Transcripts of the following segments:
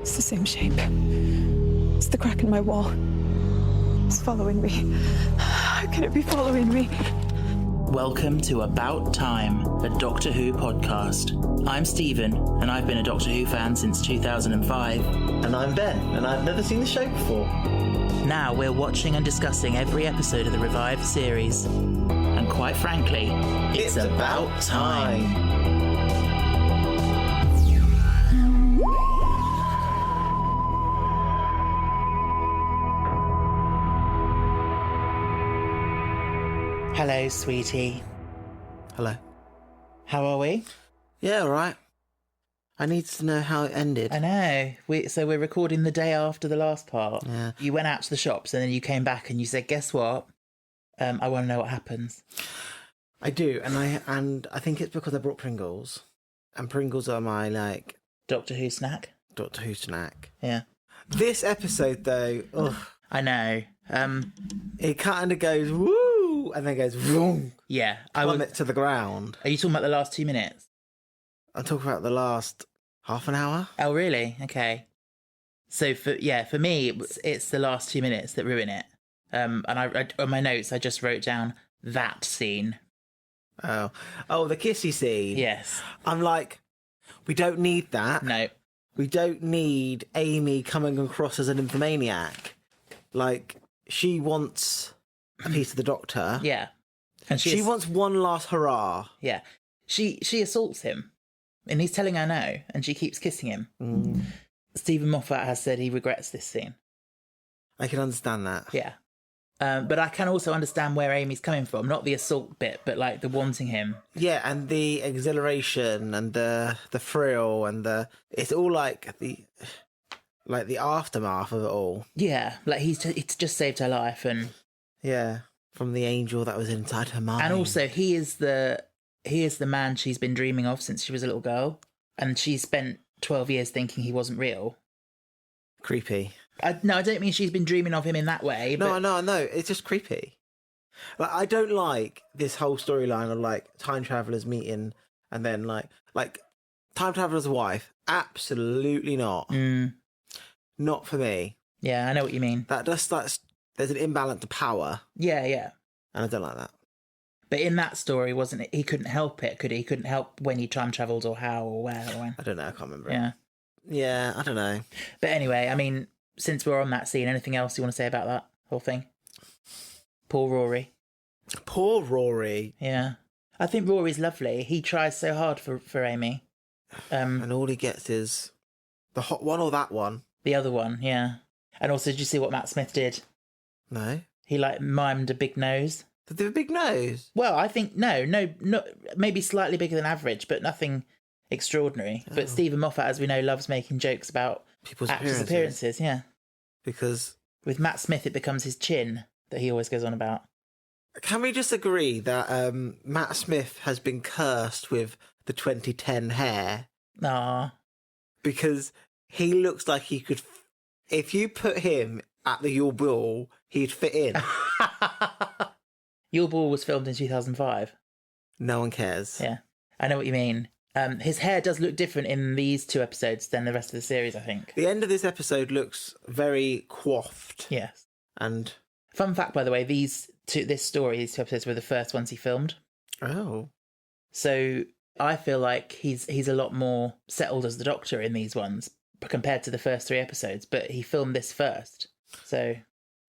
It's the same shape. It's the crack in my wall. It's following me. How can it be following me? Welcome to About Time, a Doctor Who podcast. I'm Stephen, and I've been a Doctor Who fan since 2005. And I'm Ben, and I've never seen the show before. Now we're watching and discussing every episode of the revived series. And quite frankly, it's about time. Hello, sweetie. Hello. How are we? Yeah, all right. I need to know how it ended. I know. So we're recording the day after the last part. Yeah. You went out to the shops and then you came back and you said, guess what? I want to know what happens. I do, and I think it's because I brought Pringles. And Pringles are my, Doctor Who snack? Doctor Who snack. Yeah. This episode, though, I know. it kind of goes, woo, and then goes, vroom. Yeah. Plummet to the ground. Are you talking about the last 2 minutes? I'm talking about the last half an hour. Oh, really? Okay. So, for me, it's the last 2 minutes that ruin it. And I on my notes, I just wrote down that scene. Oh, the kissy scene. Yes. I'm like, we don't need that. No. We don't need Amy coming across as an nymphomaniac. She wants a piece of the Doctor. Yeah. And she wants one last hurrah. Yeah. She assaults him. And he's telling her no. And she keeps kissing him. Mm. Stephen Moffat has said he regrets this scene. I can understand that. Yeah. But I can also understand where Amy's coming from. Not the assault bit, but the wanting him. Yeah, and the exhilaration and the thrill and it's all the aftermath of it all. Yeah, it's just saved her life, and yeah, from the angel that was inside her mind. And also, he is the man she's been dreaming of since she was a little girl, and she spent 12 years thinking he wasn't real. Creepy. No, I don't mean she's been dreaming of him in that way. No, but... I know. It's just creepy. I don't like this whole storyline of time travelers meeting and then time traveler's wife. Absolutely not. Mm. Not for me. Yeah, I know what you mean. There's an imbalance of power. Yeah, yeah. And I don't like that. But in that story, wasn't it? He couldn't help it, could he? He couldn't help when he time travelled or how or where or when. I don't know. I can't remember. Yeah. Yeah, I don't know. But anyway, I mean, since we're on that scene, anything else you want to say about that whole thing? Poor Rory. Poor Rory. Yeah. I think Rory's lovely. He tries so hard for Amy. And all he gets is the hot one or that one. The other one, yeah. And also, did you see what Matt Smith did? No. He mimed a big nose. Did they have a big nose? Well, I think no, maybe slightly bigger than average, but nothing extraordinary. Oh. But Stephen Moffat, as we know, loves making jokes about people's actors' appearances, yeah. Because with Matt Smith, it becomes his chin that he always goes on about. Can we just agree that Matt Smith has been cursed with the 2010 hair? Ah. Because he looks like he could... If you put him at the Your Ball, he'd fit in. Your Ball was filmed in 2005. No one cares. Yeah, I know what you mean. His hair does look different in these 2 episodes than the rest of the series, I think. The end of this episode looks very coiffed. Yes. And... Fun fact, by the way, these 2 episodes were the first ones he filmed. Oh. So I feel like he's a lot more settled as the Doctor in these ones compared to the first 3 episodes, but he filmed this first. So...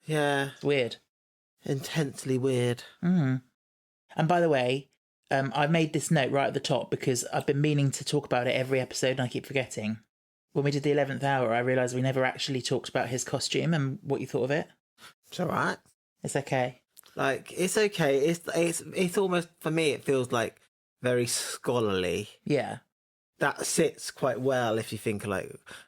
Yeah. It's weird. Intensely weird. Mm. And by the way, I've made this note right at the top because I've been meaning to talk about it every episode and I keep forgetting. When we did the 11th hour, I realised we never actually talked about his costume and what you thought of it. It's all right. It's okay. It's okay. It's almost, for me, it feels very scholarly. Yeah. That sits quite well if you think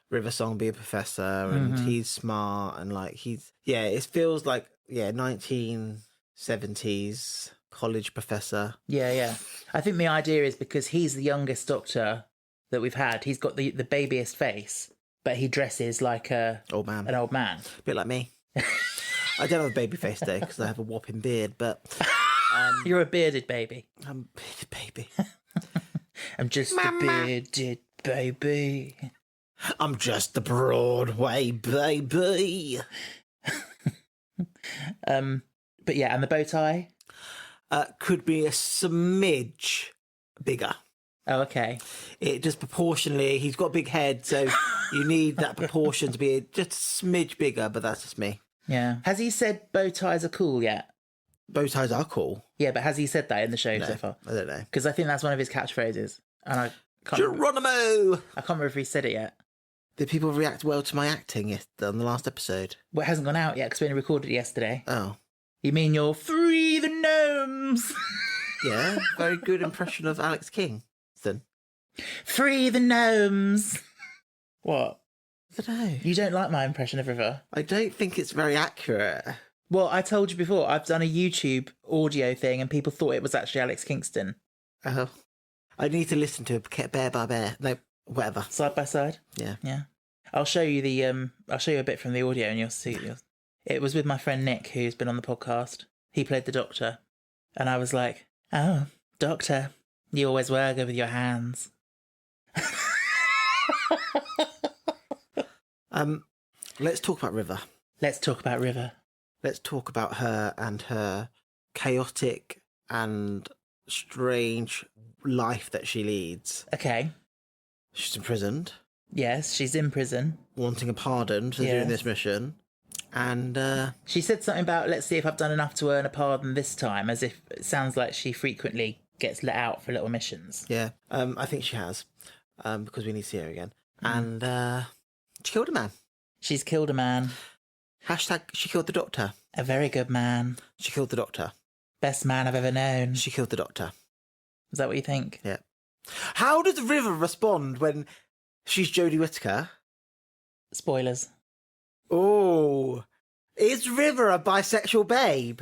River Song be a professor and he's smart and it feels 1970s college professor. Yeah. I think the idea is because he's the youngest Doctor that we've had. He's got the babiest face, but he dresses like an old man. A bit like me. I don't have a baby face though because I have a whopping beard, but... You're a bearded baby. I'm a bearded baby. I'm just a bearded baby. I'm just the Broadway baby. But yeah, and the bow tie. Could be a smidge bigger. Oh, okay. It just proportionally, he's got a big head, so you need that proportion to be just a smidge bigger, but that's just me. Yeah. Has he said bow ties are cool yet? Bow ties are cool. Yeah, but has he said that in the show No, so far? I don't know. Because I think that's one of his catchphrases. And I can't Geronimo! remember if he said it yet. Did people react well to my acting on the last episode? Well, it hasn't gone out yet because we only recorded it yesterday. Oh. You mean you're free the gnomes? Yeah, very good impression of Alex Kingston. Free the gnomes. What? I don't know. You don't like my impression of River? I don't think it's very accurate. Well, I told you before, I've done a YouTube audio thing and people thought it was actually Alex Kingston. Oh. I need to listen to it bear by bear. No, whatever. Side by side? Yeah. Yeah. I'll show you a bit from the audio and you'll see. It was with my friend Nick, who's been on the podcast. He played the Doctor. And I was like, oh, Doctor, you always were good with your hands. Let's talk about River. Let's talk about River. Let's talk about her and her chaotic and strange life that she leads. Okay. She's imprisoned, Yes, she's in prison. wanting a pardon for doing Yes. this mission. And She said something about, let's see if I've done enough to earn a pardon this time, as if it sounds like she frequently gets let out for little missions. yeah, I think she has, because we need to see her again. And she killed a man. She's killed a man. Hashtag she killed the Doctor. A very good man. She killed the Doctor. Best man I've ever known. She killed the Doctor. Is that what you think? Yeah. How does River respond when she's Jodie Whittaker? Spoilers. Oh, is River a bisexual babe?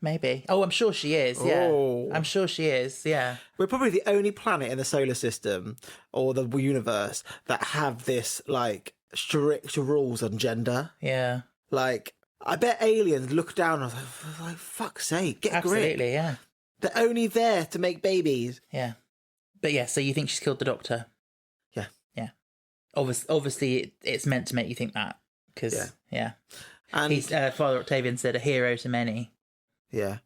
Maybe. Oh, I'm sure she is, yeah. Oh. I'm sure she is, yeah. We're probably the only planet in the solar system or the universe that have this, like, strict rules on gender. Yeah. Like, I bet aliens look down and are like, fuck's sake, get a grip. Absolutely, yeah. They're only there to make babies. Yeah. But yeah, so you think she's killed the Doctor? Yeah. Yeah. Obviously, it's meant to make you think that. Because, yeah. And He's, Father Octavian said, a hero to many. yeah.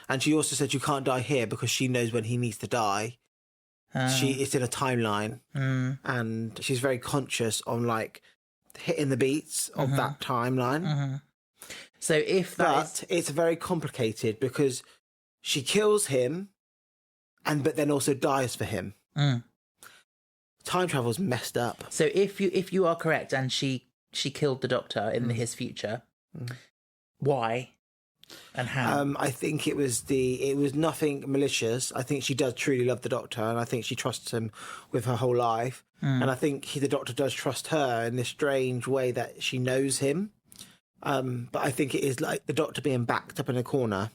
And she also said you can't die here because she knows when he needs to die. It's in a timeline. And she's very conscious on, like, hitting the beats of that timeline. So if that It's very complicated because she kills him but then also dies for him. Time travel's messed up. So if you are correct and she killed the Doctor in his future, why and how? I think it was nothing malicious. I think she does truly love the Doctor, and I think she trusts him with her whole life. And I think the Doctor does trust her in this strange way that she knows him. But I think it is like the Doctor being backed up in a corner.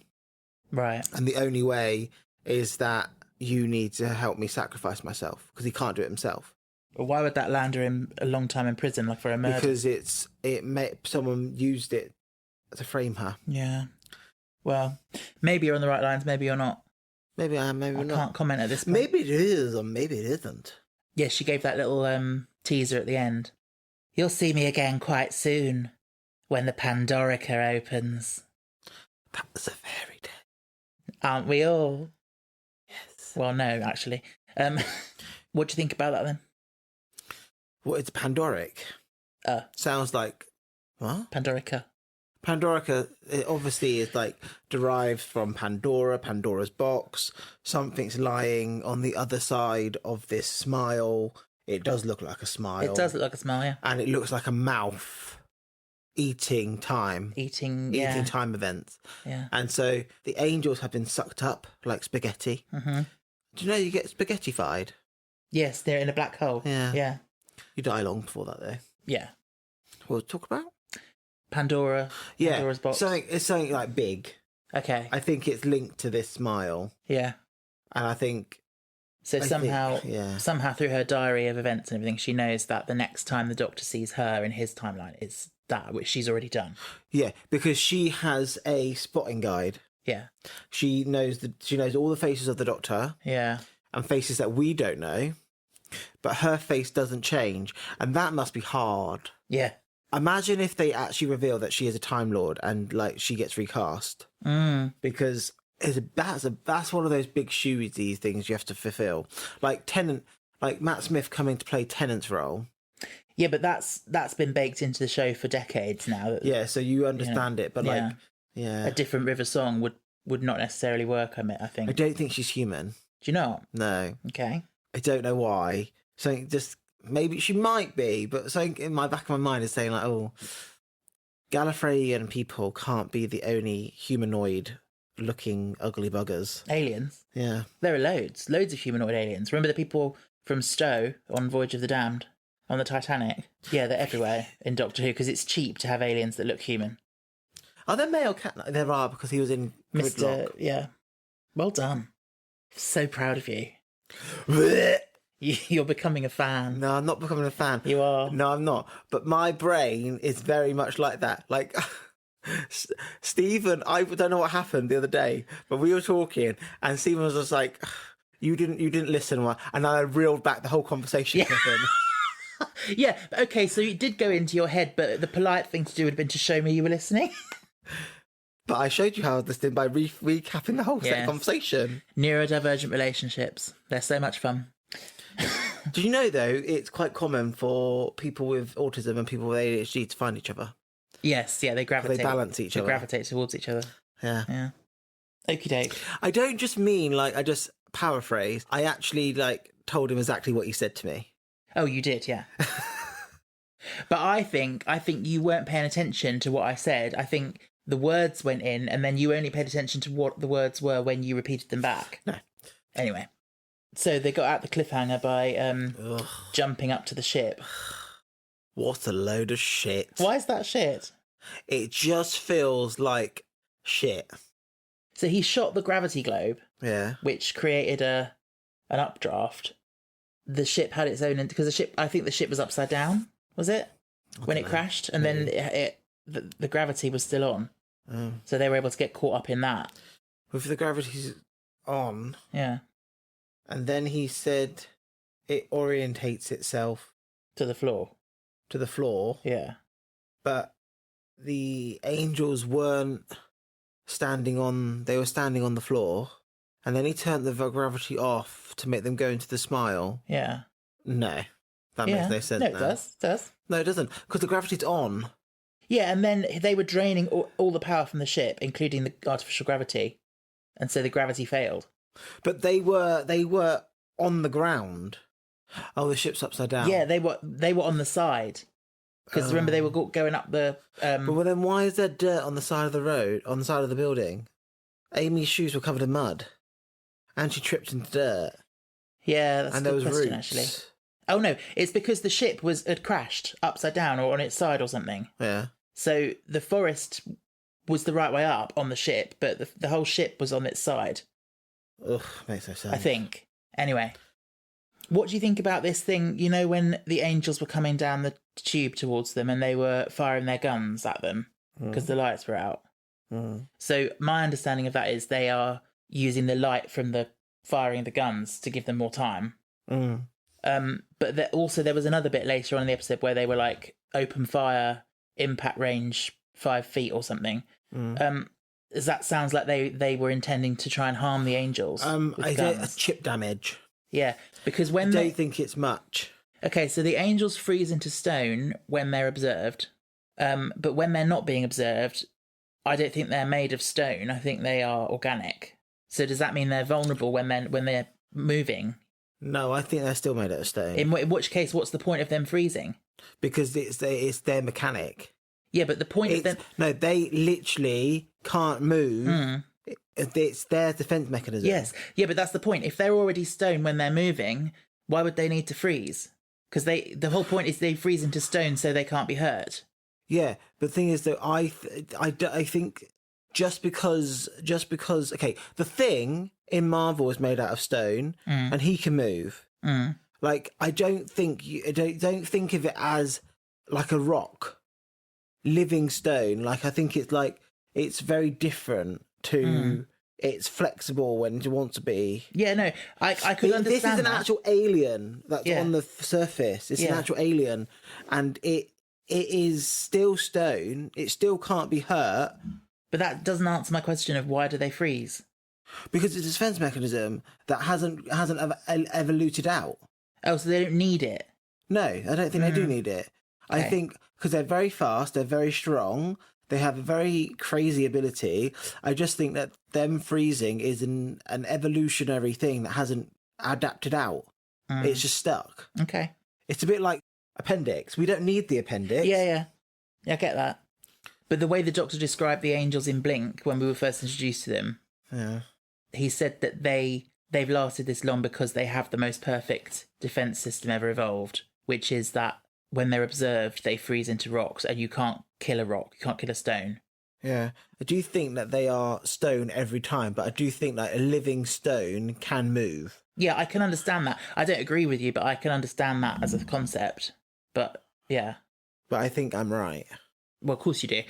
Right. And the only way is that you need to help me sacrifice myself because he can't do it himself. But why would that land her in a long time in prison, like for a murder? Because someone used it to frame her. Yeah. Well, maybe you're on the right lines, maybe you're not. Maybe I am, maybe I not. can't comment at this point. Maybe it is, or maybe it isn't. Yeah, she gave that little teaser at the end. You'll see me again quite soon, when the Pandorica opens. That was a fairy tale. Aren't we all? Yes. Well, no, actually. What do you think about that then? What is Pandoric? Sounds like what? Pandorica. Pandorica, it obviously is like derived from Pandora, Pandora's box. Something's lying on the other side of this smile. It does look like a smile. It does look like a smile, yeah. And it looks like a mouth eating time. Eating Time events. Yeah. And so the angels have been sucked up like spaghetti. Do you know you get spaghettified? Yes, they're in a black hole. Yeah. Yeah. You die long before that, though. Yeah. What to talk about? Pandora. Yeah, Pandora's box. it's something like big. Okay. I think it's linked to this smile, Yeah. and I think So somehow through her diary of events and everything, she knows that the next time the Doctor sees her in his timeline is that which she's already done. yeah, because she has a spotting guide. Yeah. She knows all the faces of the Doctor Yeah. and faces that we don't know. but her face doesn't change, and that must be hard. Yeah. Imagine if they actually reveal that she is a Time Lord and like she gets recast, because that's one of those big shoey things you have to fulfill. Like Tennant, like Matt Smith coming to play Tennant's role. Yeah, but that's been baked into the show for decades now. Yeah, so you understand it, but like, a different River song would not necessarily work. I think. I don't think she's human. Do you not? No. Okay. I don't know why. Something just maybe she might be, but something in my back of my mind is saying like, oh, Gallifreyan people can't be the only humanoid-looking ugly buggers. Aliens. Yeah. There are loads of humanoid aliens. Remember the people from Stowe on Voyage of the Damned on the Titanic? Yeah, they're everywhere in Doctor Who because it's cheap to have aliens that look human. Are there male cat? There are, because he was in Gridlock. Yeah. Well done. So proud of you. Blech. You're becoming a fan. No, I'm not becoming a fan. You are. No, I'm not. But my brain is very much like that. Like, Stephen, I don't know what happened the other day, but we were talking, and Stephen was just like, "You didn't listen," and I reeled back the whole conversation with him. Yeah. Okay. So it did go into your head, but the polite thing to do would have been to show me you were listening. But I showed you how I was listening by recapping the whole set conversation. Neurodivergent relationships. They're so much fun. Do you know, though, it's quite common for people with autism and people with ADHD to find each other? Yes, yeah, they gravitate. They balance each other. They gravitate towards each other. Yeah. Yeah. Okie doke. I don't just mean, like, I just paraphrase. I actually, like, told him exactly what he said to me. Oh, you did, yeah. But I think you weren't paying attention to what I said. I think the words went in, and then you only paid attention to what the words were when you repeated them back. No. Anyway. So they got out the cliffhanger by jumping up to the ship. What a load of shit. Why is that shit? It just feels like shit. So he shot the gravity globe, which created an updraft. The ship had its own, because I think the ship was upside down, was it? When it crashed, and then the gravity was still on. Oh. So they were able to get caught up in that. With the gravity on. Yeah. And then he said it orientates itself to the floor. Yeah. But the angels weren't standing on, they were standing on the floor. And then he turned the gravity off to make them go into the smile. Yeah. No. That makes no sense. No, it does. No, it doesn't. Because the gravity's on. Yeah, and then they were draining all the power from the ship, including the artificial gravity. And so the gravity failed. But they were on the ground. Oh, the ship's upside down. Yeah, they were on the side. Because remember, they were going up the... But then why is there dirt on the side of the road, on the side of the building? Amy's shoes were covered in mud. And she tripped into dirt. Yeah, that's a good question, roots. actually. Oh, no, it's because the ship had crashed upside down or on its side or something. Yeah. So the forest was the right way up on the ship, but the whole ship was on its side. Ugh, makes no sense. I think. Anyway, what do you think about this thing? You know, when the angels were coming down the tube towards them and they were firing their guns at them because the lights were out. So my understanding of that is they are using the light from the firing the guns to give them more time. But there was another bit later on in the episode where they were like open fire, impact range 5 feet or something. That sounds like they were intending to try and harm the angels. I get chip damage. Yeah, because when I don't think it's much. Okay, so the angels freeze into stone when they're observed, but when they're not being observed, I don't think they're made of stone. I think they are organic. So does that mean they're vulnerable when they're moving? No, I think they're still made out of stone. In which case, what's the point of them freezing? Because it's their mechanic. Yeah, but the point of them... No, they literally can't move. It's their defense mechanism. Yes. Yeah, but that's the point. If they're already stone when they're moving, why would they need to freeze? Because the whole point is they freeze into stone so they can't be hurt. Yeah, but the thing is that I think just because okay, the Thing in Marvel is made out of stone and he can move. Like I don't think think of it as like a rock, living stone. Like I think it's very different to It's flexible when you want to be. Yeah, no, I could understand This is an that. actual alien that's on the surface. It's an actual alien, and it is still stone. It still can't be hurt. But that doesn't answer my question of why do they freeze? Because it's a defense mechanism that hasn't evoluted out. Oh, so they don't need it. No, I don't think they do need it. I think because they're very fast, they're very strong, they have a very crazy ability. I just think that them freezing is an evolutionary thing that hasn't adapted out. It's just stuck. Okay. It's a bit like appendix. We don't need the appendix. Yeah, I get that. But the way the Doctor described the angels in Blink when we were first introduced to them, he said that they've lasted this long because they have the most perfect defense system ever evolved, which is that when they're observed, they freeze into rocks, and you can't kill a rock, you can't kill a stone. Yeah. I do think that they are stone every time, but I do think that a living stone can move. Yeah, I can understand that. I don't agree with you, but I can understand that as a concept. But, yeah. But I think I'm right. Well, of course you do.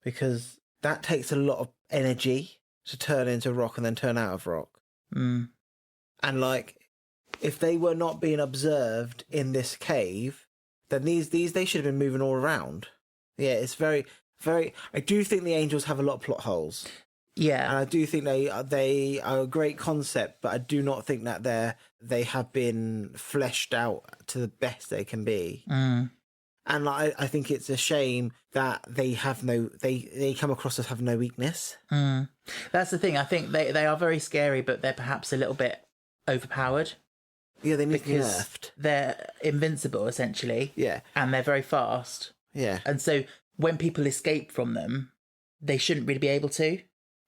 Because that takes a lot of energy to turn into rock and then turn out of rock. Mm. And, like, if they were not being observed in this cave, then these they should have been moving all around. Yeah, it's very, very... I do think the angels have a lot of plot holes. Yeah. And I do think they are a great concept, but I do not think that they have been fleshed out to the best they can be. Mm. And I think it's a shame that they have they come across as have no weakness. Mm. That's the thing. I think they are very scary, but they're perhaps a little bit overpowered. Yeah, they need to be because nerfed. They're invincible, essentially. Yeah. And they're very fast. Yeah. And so when people escape from them, they shouldn't really be able to.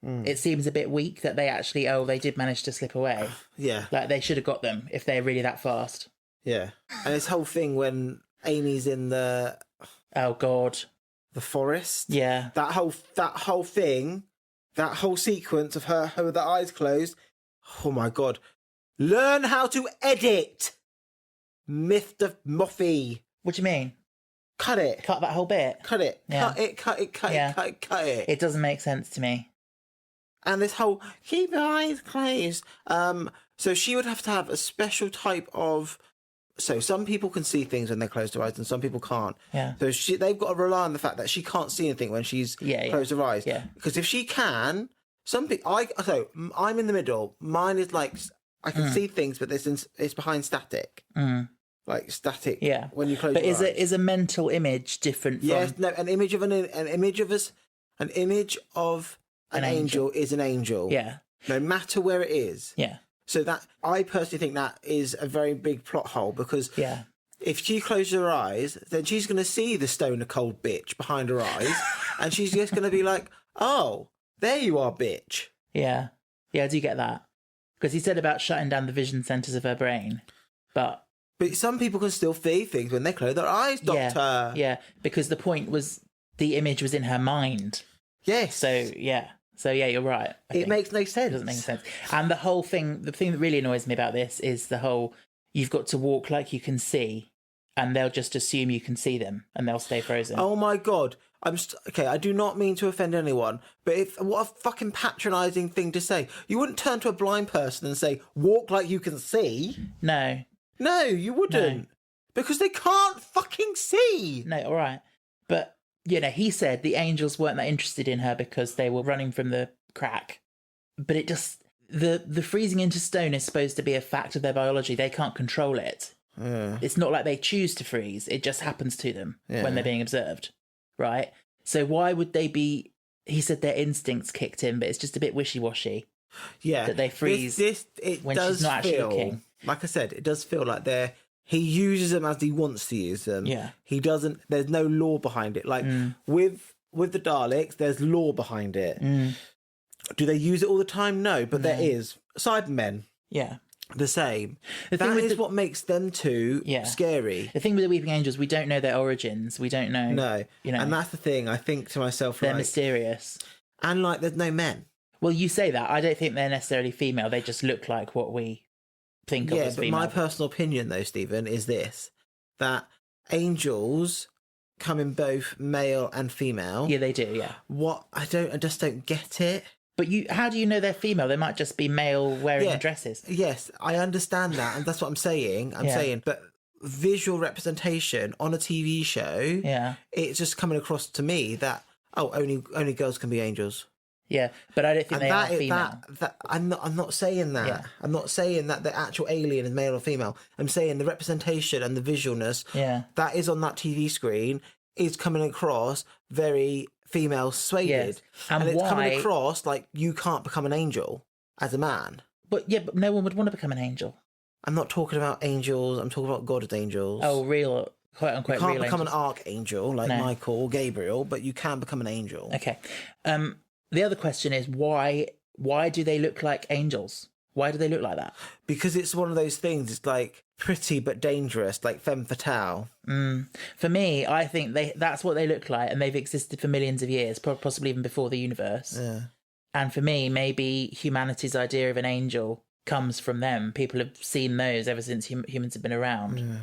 It seems a bit weak that they did manage to slip away. Yeah. Like, they should have got them if they're really that fast. Yeah. And this whole thing when Amy's in the Oh, God. the forest. Yeah. That whole thing, that whole sequence of her with her eyes closed. Oh, my God. Learn how to edit! Mr. Moffy. What do you mean? Cut it. Cut that whole bit? Cut it. Yeah. Cut it. It doesn't make sense to me. And this whole keep your eyes closed. So she would have to have a special type of. So some people can see things when they're closed their eyes, and some people can't. Yeah. So they've got to rely on the fact that she can't see anything when she's closed her eyes. Yeah. Because if she can, some people. I'm in the middle. Mine is like I can see things, but it's behind static. Mm. Like static. Yeah. When you close. But your eyes. is a mental image different from? Yes. No. An image of an image of an angel is an angel. Yeah. No matter where it is. Yeah. So that I personally think that is a very big plot hole because if she closes her eyes, then she's going to see the stoner cold bitch behind her eyes, and she's just going to be like, "Oh, there you are, bitch." Yeah. Yeah, I do get that. Because he said about shutting down the vision centres of her brain. But some people can still see things when they close their eyes, Doctor. Yeah, because the point was the image was in her mind. Yes. So, yeah, you're right. It makes no sense. It doesn't make sense. And the thing that really annoys me about this is the whole, you've got to walk like you can see, and they'll just assume you can see them, and they'll stay frozen. Oh my God. Okay, I do not mean to offend anyone, but what a fucking patronising thing to say. You wouldn't turn to a blind person and say, walk like you can see. No. No, you wouldn't. No. Because they can't fucking see. No, all right. But, he said the angels weren't that interested in her because they were running from the crack. But it just... The freezing into stone is supposed to be a fact of their biology. They can't control it. Yeah. It's not like they choose to freeze. It just happens to them when they're being observed. Right? So why would they be... He said their instincts kicked in, but it's just a bit wishy-washy. Yeah. That they freeze when she's not actually looking. Like I said, it does feel like he uses them as he wants to use them. Yeah. He doesn't... There's no law behind it. Like, with the Daleks, there's law behind it. Mm. Do they use it all the time? No, but there is. Cybermen. Yeah. The same. That is what makes them two scary. The thing with the Weeping Angels, we don't know their origins. We don't know. No. And that's the thing. I think to myself, they're mysterious. And there's no men. Well, you say that. I don't think they're necessarily female. They just look like what we think of as female. Yeah, but my personal opinion, though, Stephen, is this. That angels come in both male and female. Yeah, they do, yeah. I just don't get it. But how do you know they're female? They might just be male wearing Yeah. dresses. Yes, I understand that, and that's what I'm saying. But visual representation on a TV show, it's just coming across to me that only girls can be angels. Yeah, but I don't think And they are female. I'm not saying that. Yeah. I'm not saying that the actual alien is male or female. I'm saying the representation and the visualness that is on that TV screen is coming across very female swayed. Yes. And it's why... coming across like you can't become an angel as a man. But no one would want to become an angel. I'm not talking about angels. I'm talking about God's angels. Oh, real, quote unquote, you can't real become angels. an archangel like Michael or Gabriel, but you can become an angel. Okay. The other question is why do they look like angels? Why do they look like that? Because it's one of those things. It's like pretty but dangerous, like femme fatale. For me, I think that's what they look like, and they've existed for millions of years, possibly even before the universe. Yeah. And for me, maybe humanity's idea of an angel comes from them. People have seen those ever since humans have been around. Yeah.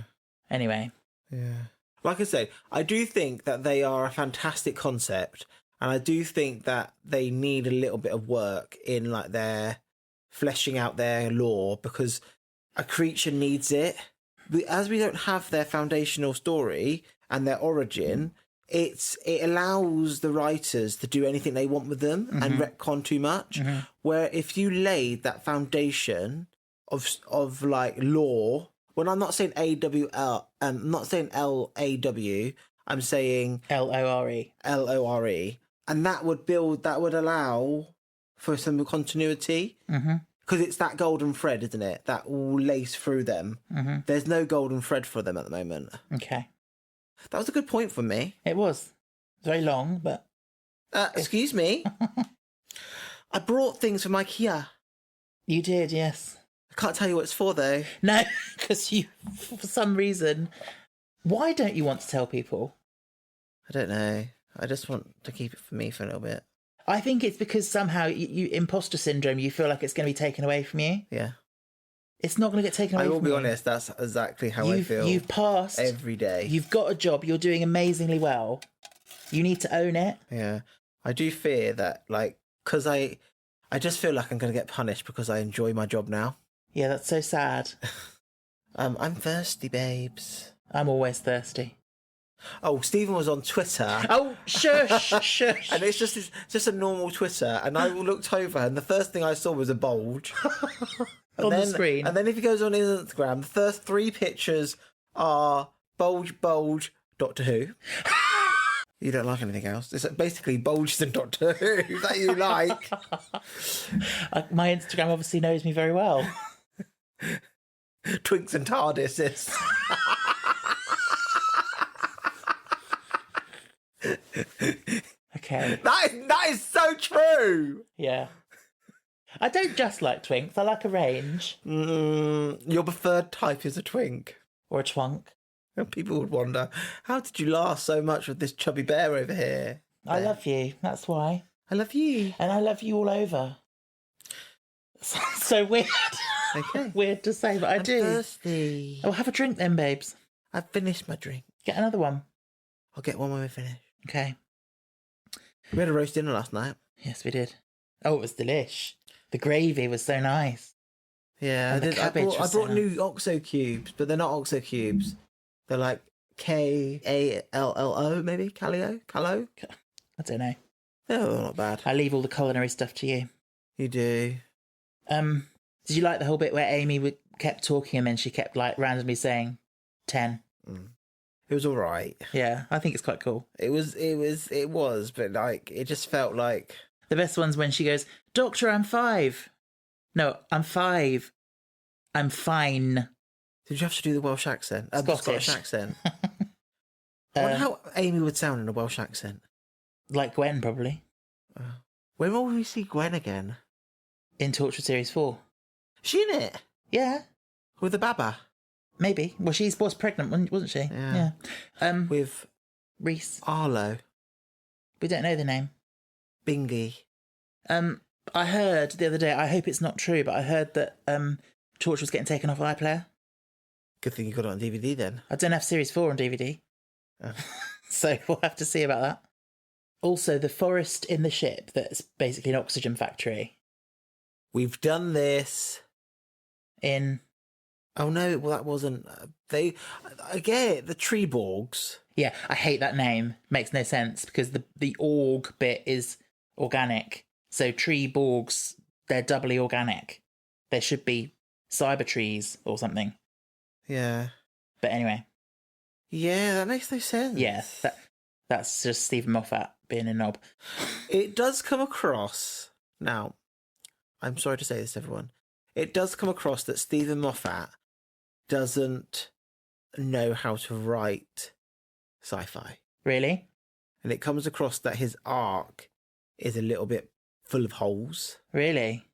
Anyway. Yeah. Like I said, I do think that they are a fantastic concept, and I do think that they need a little bit of work in like their fleshing out their lore, because a creature needs it. As we don't have their foundational story and their origin, it allows the writers to do anything they want with them and retcon too much. Where if you laid that foundation of like lore, when I'm not saying AWL, I'm not saying LAW, I'm saying LORE. LORE, and that would allow for some continuity. Because it's that golden thread, isn't it? That will lace through them. There's no golden thread for them at the moment. Okay. That was a good point for me. It was. Very long, but... Excuse me. I brought things from IKEA. You did, yes. I can't tell you what it's for, though. No, because you, for some reason... Why don't you want to tell people? I don't know. I just want to keep it for me for a little bit. I think it's because somehow you imposter syndrome, you feel like it's going to be taken away from you. Yeah. It's not going to get taken away from you. I will be honest, that's exactly how I feel. You've passed. Every day. You've got a job. You're doing amazingly well. You need to own it. Yeah. I do fear that, like, because I just feel like I'm going to get punished because I enjoy my job now. Yeah, that's so sad. I'm thirsty, babes. I'm always thirsty. Oh, Stephen was on Twitter. Oh, shush, shush. And it's just a normal Twitter. And I looked over and the first thing I saw was a bulge. On the screen. And then if he goes on his Instagram, the first 3 pictures are bulge, Doctor Who. You don't like anything else. It's basically bulges and Doctor Who that you like. My Instagram obviously knows me very well. Twinks and TARDISes. Okay. That is so true. Yeah. I don't just like twinks. I like a range. Your preferred type is a twink. Or a twunk. And people would wonder, how did you last so much with this chubby bear over here? I love you. That's why. I love you. And I love you all over. So weird. Okay. Weird to say, but I do. Thirsty. Oh, have a drink then, babes. I've finished my drink. Get another one. I'll get one when we finish. Okay. We had a roast dinner last night. Yes, we did. Oh, it was delish. The gravy was so nice. Yeah, And the cabbage I was so brought new OXO cubes, but they're not OXO cubes. They're like KALLO, maybe? Calio? I don't know. They're not bad. I leave all the culinary stuff to you. You do. Did you like the whole bit where Amy kept talking and then she kept like randomly saying 10? It was all right. Yeah, I think it's quite cool. It was, but like it just felt like The best one's when she goes, Doctor, I'm 5. No, I'm 5. I'm fine. Did you have to do the Welsh accent? Scottish accent. I wonder how Amy would sound in a Welsh accent. Like Gwen, probably. When will we see Gwen again? In Torture Series 4. Is she in it? Yeah, With the Baba? maybe. Well, she was pregnant, wasn't she? Yeah. With Reese. Arlo. We don't know the name. Bingy. I heard the other day, I hope it's not true, but I heard that Torture was getting taken off iPlayer. Good thing you got it on DVD then. I don't have Series 4 on DVD. Oh. So we'll have to see about that. Also, the forest in the ship that's basically an oxygen factory. We've done this. In... Oh, no, well, that wasn't... I get it, the tree borgs. Yeah, I hate that name. Makes no sense, because the org bit is organic. So tree borgs, they're doubly organic. There should be cyber trees or something. Yeah. But anyway. Yeah, that makes no sense. Yeah, that's just Stephen Moffat being a knob. It does come across... Now, I'm sorry to say this, everyone. It does come across that Stephen Moffat doesn't know how to write sci-fi. Really? And it comes across that his arc is a little bit full of holes. Really?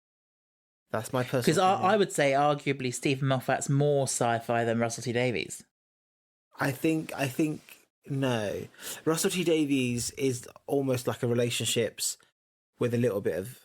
That's my personal Because opinion. I would say arguably Stephen Moffat's more sci-fi than Russell T Davies. I think no. Russell T Davies is almost like a relationships with a little bit of...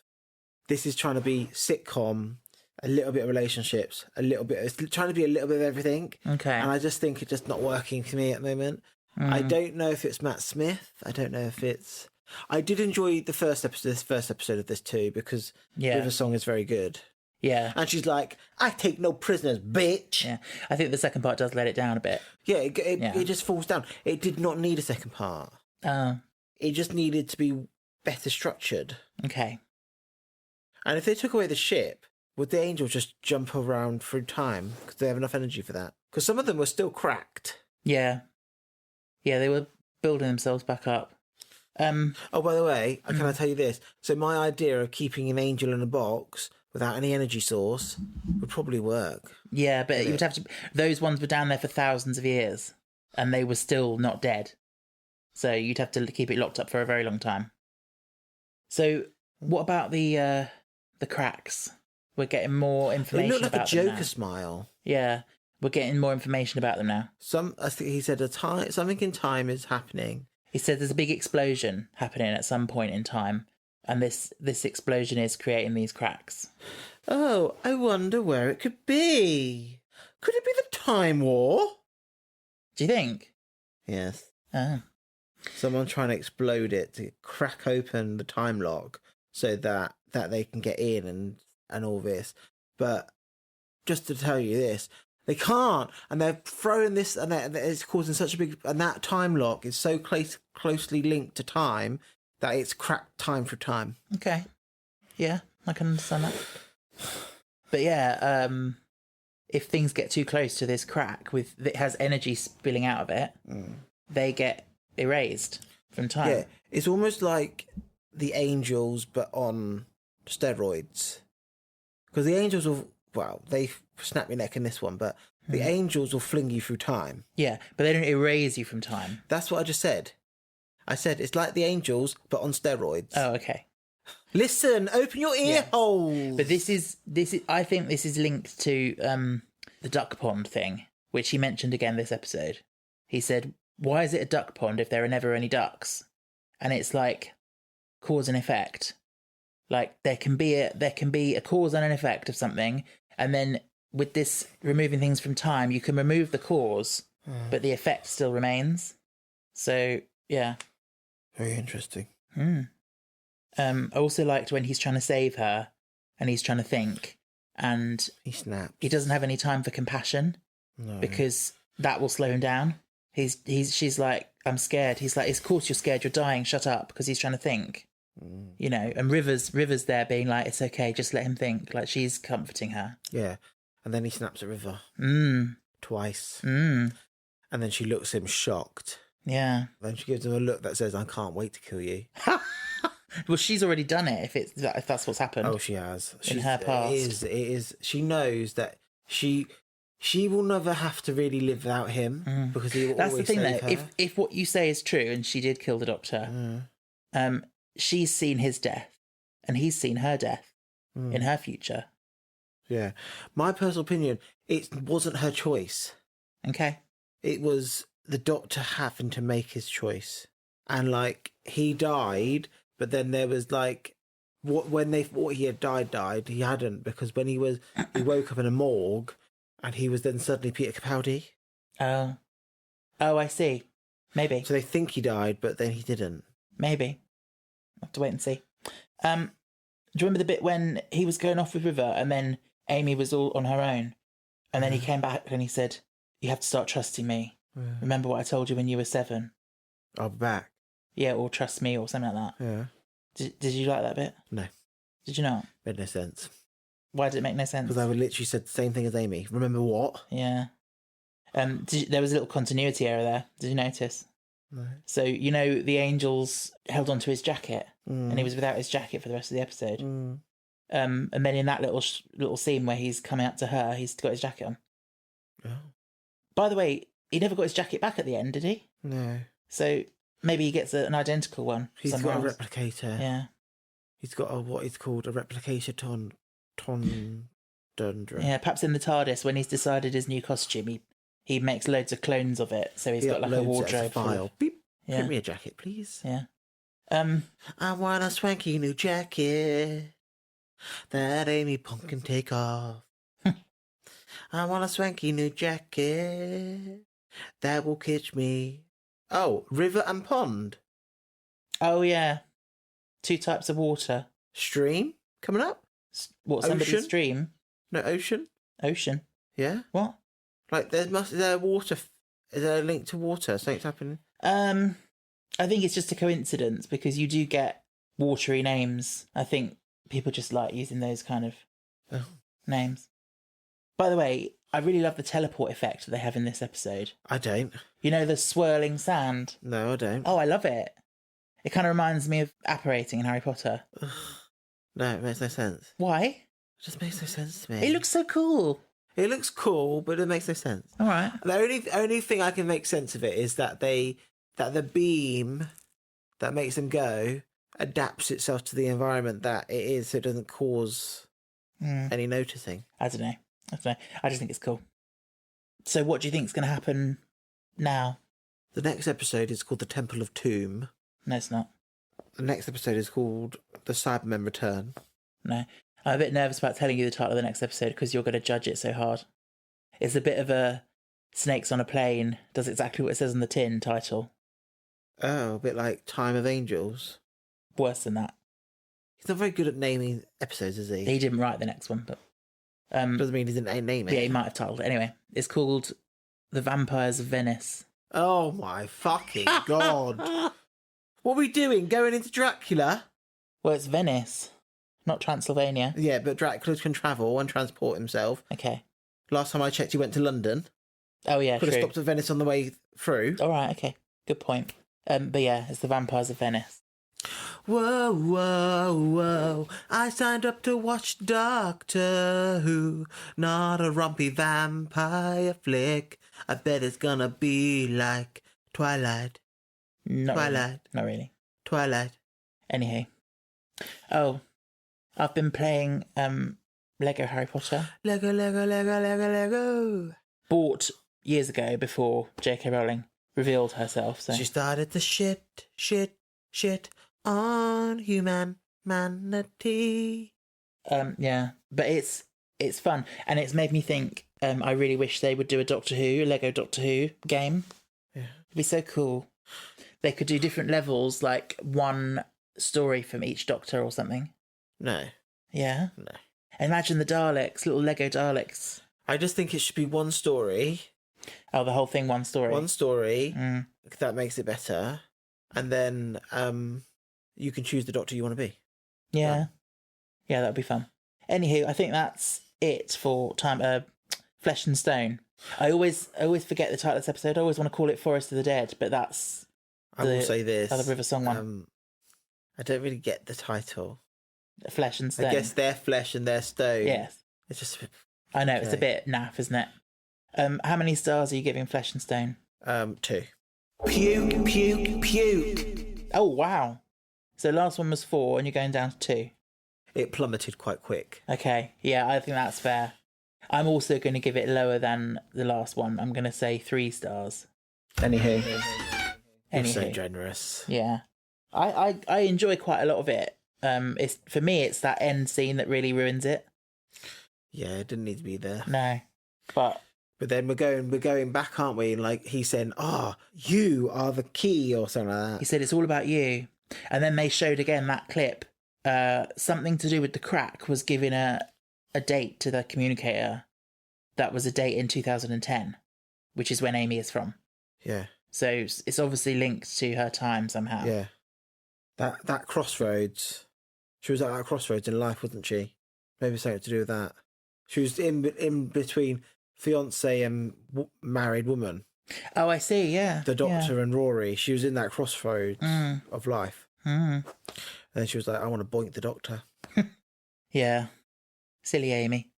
This is trying to be sitcom, a little bit of relationships, a little bit... It's trying to be a little bit of everything. Okay. And I just think it's just not working for me at the moment. I don't know if it's Matt Smith. I don't know if it's... I did enjoy this first episode of this too, because River Song is very good. Yeah. And she's like, I take no prisoners, bitch. Yeah. I think the second part does let it down a bit. Yeah, it just falls down. It did not need a second part. Oh. It just needed to be better structured. Okay. And if they took away the ship, would the angels just jump around through time? Because they have enough energy for that. Because some of them were still cracked. Yeah. Yeah, they were building themselves back up. Oh, by the way, can I tell you this? So my idea of keeping an angel in a box without any energy source would probably work. Yeah, but you would have to... Those ones were down there for thousands of years, and they were still not dead. So you'd have to keep it locked up for a very long time. So what about the cracks? We're getting more information They look like about a them Joker now. smile. Yeah, we're getting more information about them now. I think he said something in time is happening. He said there's a big explosion happening at some point in time, and this explosion is creating these cracks. Oh, I wonder where it could be. Could it be the Time War? Do you think? Yes. Oh. Someone trying to explode it to crack open the time lock so that they can get in and all this. But just to tell you this, they can't, and they're throwing this, and it's causing such a big... And that time lock is so closely linked to time that it's cracked time for time. Okay. Yeah, I can understand that. But yeah, if things get too close to this crack it has energy spilling out of it, they get erased from time. Yeah, it's almost like the angels, but on steroids. Because the angels will... Well, they snap your neck in this one, but the angels will fling you through time. Yeah, but they don't erase you from time. That's what I just said. I said it's like the angels, but on steroids. Oh, okay. Listen, open your ear holes. But this is. I think this is linked to the duck pond thing, which he mentioned again this episode. He said, "Why is it a duck pond if there are never any ducks?" And it's like cause and effect. Like there can be a cause and an effect of something, and then with this removing things from time, you can remove the cause, but the effect still remains. So yeah, very interesting. I also liked when he's trying to save her, and he's trying to think, and he snaps. He doesn't have any time for compassion, because that will slow him down. She's like, I'm scared. He's like, of course you're scared. You're dying. Shut up, because he's trying to think. You know, and River's there being like, it's okay, just let him think. Like she's comforting her. Yeah, and then he snaps at River twice, and then she looks at him shocked. Yeah. Then she gives him a look that says, "I can't wait to kill you." Well, she's already done it. If that's what's happened. Oh, she has. In her past, it is. She knows that she will never have to really live without him because he will That's always the thing, save though. her. If what you say is true, and she did kill the Doctor, she's seen his death, and he's seen her death in her future. Yeah, my personal opinion, it wasn't her choice. Okay, it was the Doctor having to make his choice, and like he died, but then there was like when they thought he had died, he hadn't, because when he woke up in a morgue, and he was then suddenly Peter Capaldi. Oh, I see. Maybe. So they think he died, but then he didn't. Maybe. have to wait and see. Do you remember the bit when he was going off with River and then Amy was all on her own? And then he came back and he said, "You have to start trusting me. Remember what I told you when you were 7? I'll be back." Yeah, or trust me or something like that. Yeah. Did you like that bit? No. Did you not? Made no sense. Why did it make no sense? Because I would literally said the same thing as Amy. Remember what? Yeah. There was a little continuity error there. Did you notice? No. So, you know, the angels held onto his jacket and he was without his jacket for the rest of the episode. And then in that little scene where he's coming up to her, he's got his jacket on. Oh. By the way, he never got his jacket back at the end, did he? No. So maybe he gets an identical one. He's got a replicator. Yeah. He's got what is called a replicator tondundra. Yeah, perhaps in the TARDIS, when he's decided his new costume, he makes loads of clones of it. So he's got like a wardrobe. File. Beep. Yeah. Print me a jacket, please. Yeah. I want a swanky new jacket that Amy Pond can take off. I want a swanky new jacket that will catch me. Oh, river and pond. Oh, yeah. 2 types of water. Stream coming up? What, somebody's Ocean? stream? No, ocean? Ocean. Yeah? What? Like, is there water? Is there a link to water? Something's happening? I think it's just a coincidence because you do get watery names. I think people just like using those kind of names. By the way, I really love the teleport effect that they have in this episode. I don't. You know, the swirling sand? No, I don't. Oh, I love it. It kind of reminds me of apparating in Harry Potter. No, it makes no sense. Why? It just makes no sense to me. It looks so cool. It looks cool, but it makes no sense. All right. The only thing I can make sense of it is that the beam that makes them go adapts itself to the environment that it is, so it doesn't cause any noticing. I don't know. I just think it's cool. So what do you think is going to happen now? The next episode is called The Temple of Tomb. No, it's not. The next episode is called The Cybermen Return. No. I'm a bit nervous about telling you the title of the next episode because you're going to judge it so hard. It's a bit of a Snakes on a Plane, does exactly what it says on the tin title. Oh, a bit like Time of Angels. Worse than that. He's not very good at naming episodes, is he? He didn't write the next one, but... Doesn't mean he didn't name it. Yeah, he might have titled it. Anyway, it's called The Vampires of Venice. Oh my fucking god. What are we doing? Going into Dracula? Well, it's Venice, not Transylvania. Yeah, but Dracula can travel and transport himself. Okay. Last time I checked, he went to London. Oh, yeah, Could true. have stopped at Venice on the way through. All right, okay. Good point. But yeah, it's The Vampires of Venice. Whoa, whoa, whoa. I signed up to watch Doctor Who, not a rompy vampire flick. I bet it's gonna be like Twilight. Not Twilight. Really. Not really. Twilight. Anyhow. Oh, I've been playing Lego Harry Potter. Lego, Lego, Lego, Lego, Lego. Bought years ago before J.K. Rowling revealed herself. So She started the shit on humanity. Yeah, but it's fun, and it's made me think. I really wish they would do a Lego Doctor Who game. Yeah, it'd be so cool. They could do different levels, like one story from each Doctor or something. No. Yeah. No. Imagine the Daleks, little Lego Daleks. I just think it should be one story. Oh, the whole thing, one story. One story. That makes it better. And then you can choose the Doctor you want to be. Yeah. Yeah, that'd be fun. Anywho, I think that's it for Flesh and Stone. I always forget the title of this episode. I always want to call it Forest of the Dead, but that's I will say this. Other River Song one. I don't really get the title. Flesh and Stone. I guess they're flesh and they're stone. Yes. It's just... I know, it's a bit naff, isn't it? How many stars are you giving Flesh and Stone? 2. Puke, puke, puke. Oh, wow. So last one was 4 and you're going down to 2. It plummeted quite quick. Okay, yeah, I think that's fair. I'm also going to give it lower than the last one. I'm going to say 3 stars. Anywho. You're so generous. Yeah. I enjoy quite a lot of it. For me, it's that end scene that really ruins it. Yeah, it didn't need to be there. No, but then we're going back, aren't we? Like he's saying, you are the key," or something like that. He said it's all about you. And then they showed again that clip. Something to do with the crack was giving a date to the communicator that was a date in 2010, which is when Amy is from. Yeah. So it's obviously linked to her time somehow. Yeah. That crossroads. She was at that crossroads in life, wasn't she? Maybe something to do with that. She was in between fiance and married woman. Oh, I see, yeah. The Doctor and Rory. She was in that crossroads of life. And then she was like, I want to boink the Doctor. Yeah. Silly Amy.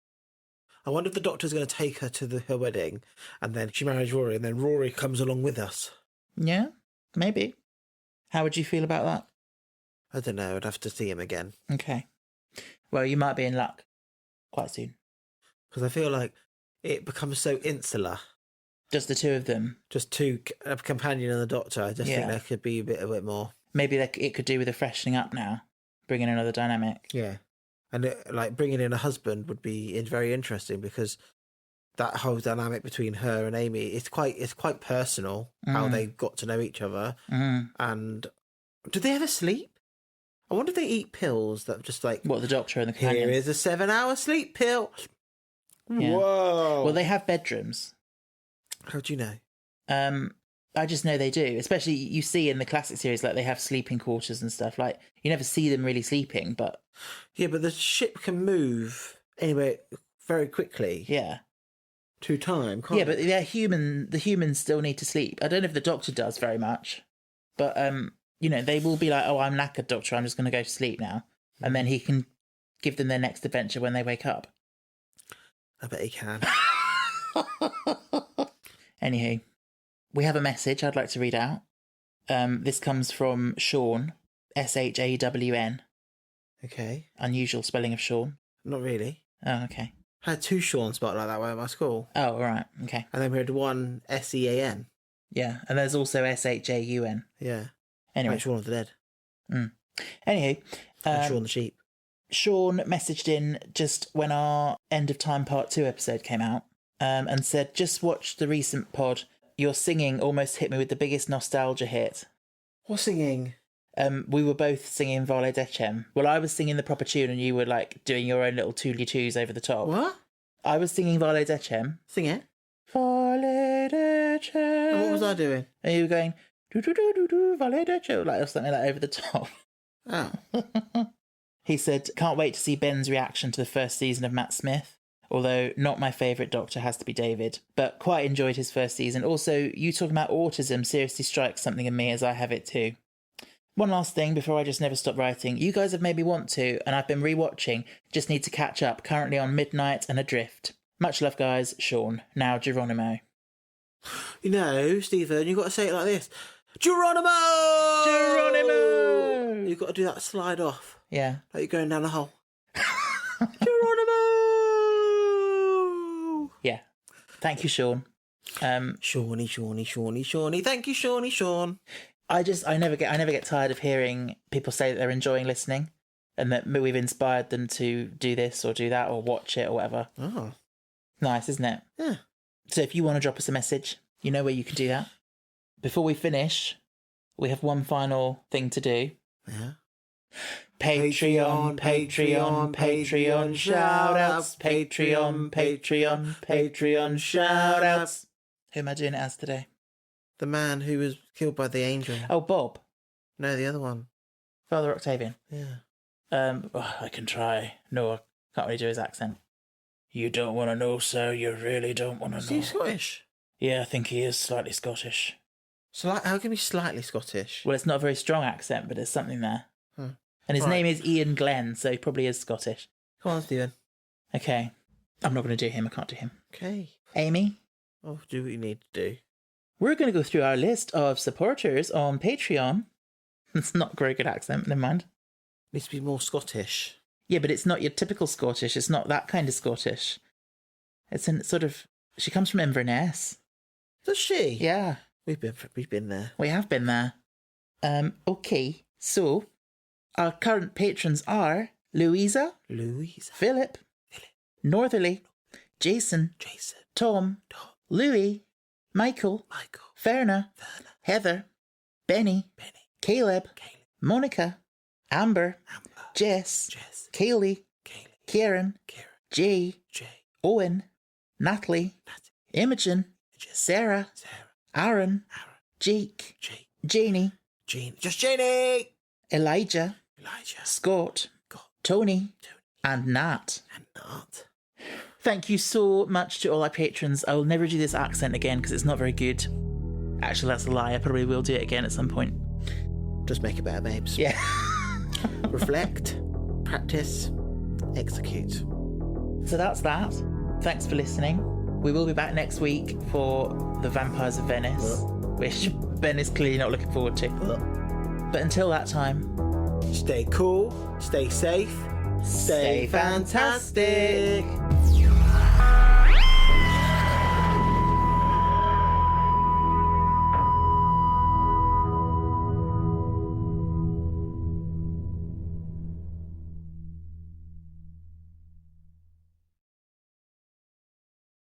I wonder if the Doctor's going to take her to her wedding, and then she marries Rory, and then Rory comes along with us. Yeah, maybe. How would you feel about that? I don't know. I'd have to see him again. Okay. Well, you might be in luck quite soon. Because I feel like it becomes so insular. Just the two of them. Just two, a companion and the Doctor. I just think there could be a bit more. Maybe it could do with a freshening up now, bringing another dynamic. Yeah. And bringing in a husband would be very interesting, because that whole dynamic between her and Amy, it's quite personal, how they got to know each other. And do they ever sleep? I wonder if they eat pills that just like... What, the Doctor and the companions? Here is a 7-hour sleep pill. Yeah. Whoa. Well, they have bedrooms. How do you know? I just know they do. Especially, you see in the classic series, like, they have sleeping quarters and stuff. Like, you never see them really sleeping, but... Yeah, but the ship can move anyway very quickly. Yeah. To time, can't but they're human. The humans still need to sleep. I don't know if the Doctor does very much. But, they will be like, oh, I'm knackered, Doctor, I'm just going to go to sleep now. And then he can give them their next adventure when they wake up. I bet he can. Anywho, we have a message I'd like to read out. This comes from Sean, Shawn. Okay. Unusual spelling of Sean. Not really. Oh, okay. I had 2 Sean spelled like that way at my school. Oh, all right. Okay. And then we had one Sean. Yeah, and there's also Shaun. Yeah. Anyway. Like Shaun of the Dead. Anywho. And Shaun the Sheep. Sean messaged in just when our End of Time Part 2 episode came out, and said, just watched the recent pod. Your singing almost hit me with the biggest nostalgia hit. What singing? We were both singing Vale Decem. Well, I was singing the proper tune and you were like doing your own little toodly-toos over the top. What? I was singing Vale Decem. Sing it. Vale Decem. And what was I doing? And you were going, do-do-do-do-do, Vale Decem, like, or something like over the top. Oh. He said, can't wait to see Ben's reaction to the first season of Matt Smith. Although not my favourite Doctor has to be David. But quite enjoyed his first season. Also, you talking about autism seriously strikes something in me, as I have it too. One last thing before I just never stop writing. You guys have made me want to, and I've been rewatching. Just need to catch up. Currently on Midnight and Adrift. Much love, guys. Sean. Now Geronimo. You know, Stephen, you've got to say it like this. Geronimo! Geronimo! You've got to do that slide off. Yeah. Like you're going down a hole. Geronimo! Yeah. Thank you, Sean. Shawnee. Thank you, Sean. I never get tired of hearing people say that they're enjoying listening and that we've inspired them to do this or do that or watch it or whatever. Oh. Nice, isn't it? Yeah. So if you want to drop us a message, you know where you can do that. Before we finish, we have one final thing to do. Yeah. Patreon, shout-outs. Patreon, shout-outs. Who am I doing it as today? The man who was killed by the angel. Oh, Bob. No, the other one. Father Octavian. Yeah. I can try. No, I can't really do his accent. You don't want to know, sir. You really don't want to know. Is he Scottish? Yeah, I think he is slightly Scottish. So how can he be slightly Scottish? Well, it's not a very strong accent, but there's something there. Huh. And his name is Ian Glenn, so he probably is Scottish. Come on, Stephen. Okay. I'm not going to do him. I can't do him. Okay. Amy? Oh, do what you need to do. We're going to go through our list of supporters on Patreon. It's not a very good accent, never mind. Needs to be more Scottish. Yeah, but it's not your typical Scottish. It's not that kind of Scottish. It's in sort of... She comes from Inverness. Does she? Yeah. We've been there. We have been there. Okay, so our current patrons are Louisa, Philip, Northerly, Jason, Tom, Louis, Michael, Ferna, Heather, Benny, Caleb, Monica, Amber, Jess, Kaylee, Kieran, Jay, Owen, Natalie, Imogen, Sarah, Aaron, Jake, Janie, just Janie, Elijah, Scott, Tony, and Nat. Thank you so much to all our patrons. I will never do this accent again because it's not very good. Actually, that's a lie. I probably will do it again at some point. Just make it better, babes. Yeah. Reflect, practice, execute. So that's that. Thanks for listening. We will be back next week for The Vampires of Venice, which Ben is clearly not looking forward to. But until that time, stay cool, stay safe, stay fantastic.